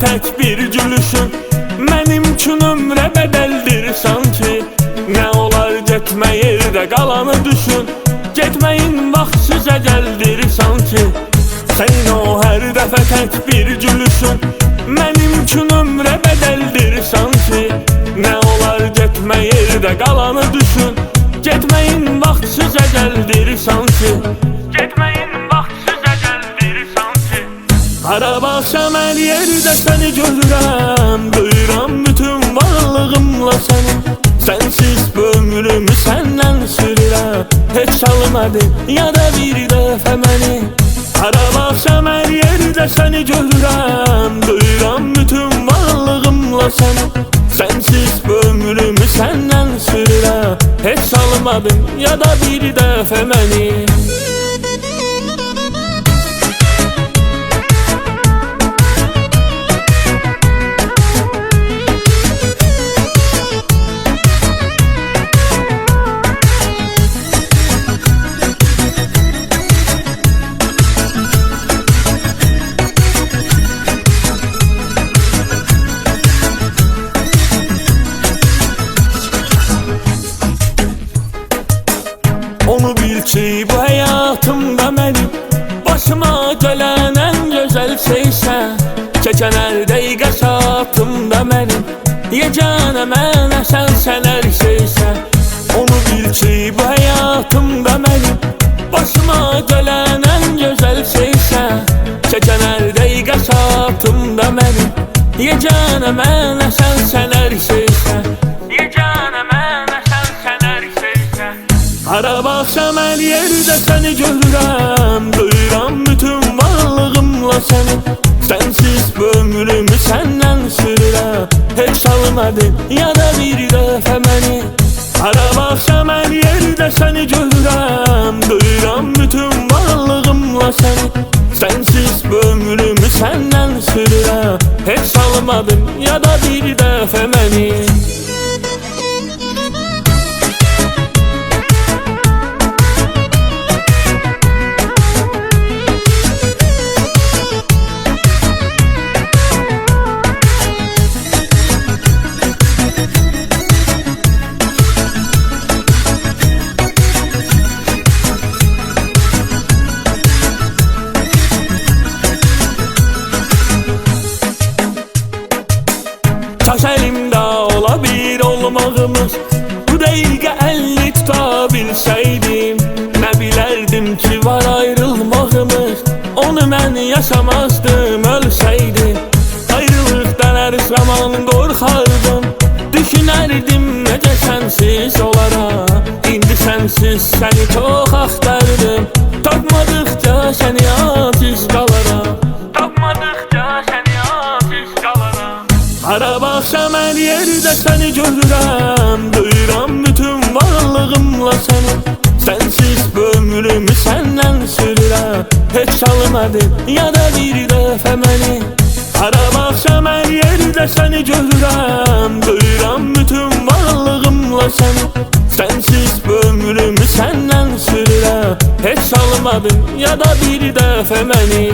tək bir gülüşün mənim üçün ömrə bədəldir sanki. Nə olar getmə yerdə qalanı düşün, getməyin vaxtsız əcəldir sanki. Sənin o hər dəfə tək bir gülüşün mənim üçün ömrə bədəldir sanki. Nə olar getmə yerdə qalanı düşün, getməyin vaxtsız əcəldir sanki. Getməyin vaxtsız əcəldir sanki. Qarabağsam hər yerdə səni görürəm, duyuram bütün varlığımla səni. Sənsiz bu ömrümü səndən sürürəm, heç salmadın ya da bir dəfə məni. Qarabağsam hər yerdə səni görürəm, duyuram bütün varlığımla səni. Sənsiz bu ömrümü səndən sürürəm, heç salmadın ya da bir dəfə məni. Onu bil ki bu həyatımda mənim başıma gələn ən gözəl şeysən. Keçən hər dəqiqə saatımda mənim yeganə mənə sən hər şeysən. Onu bil ki bu həyatımda mənim başıma gələn ən gözəl şeysən. Keçən hər dəqiqə saatımda mənim yeganə mənə sən hər şeysən. Yeganə mənə sən hər şeysən. Qarabağsam hər yerdə səni görürəm, duyuram bütün varlığımla səni. Sənsiz bu ömrümü səndən sürürəm, heç salmadın ya da bir dəfə məni. Qarabağsam hər yerdə səni görürəm, duyuram bütün varlığımla səni. Sənsiz bu ömrümü səndən sürürəm, heç salmadın ya da bir dəfə məni. Kaş əlimdə ola bir olmağımız, bu dəqiqə əlli tuta bilsəydim. Nə bilərdim ki var ayrılmağımız, onu mən yaşamazdım ölsəydim. Ayrılıqdan hər zaman qorxardım, düşünərdim necə sənsiz olaram. İndi sənsiz səni çox axtardım, tapmadıqca səni aciz qalaram. Tapmadıqca səni aciz qalaram. Qarabağsam hər yerdə səni görürəm, duyuram bütün varlığımla səni. Sənsiz bu ömrümü səndən sürürəm, heç salmadın ya da bir dəfə məni. Qarabağsam hər yerdə səni görürəm, duyuram bütün varlığımla səni. Sənsiz bu ömrümü səndən sürürəm, heç salmadın ya da bir dəfə məni.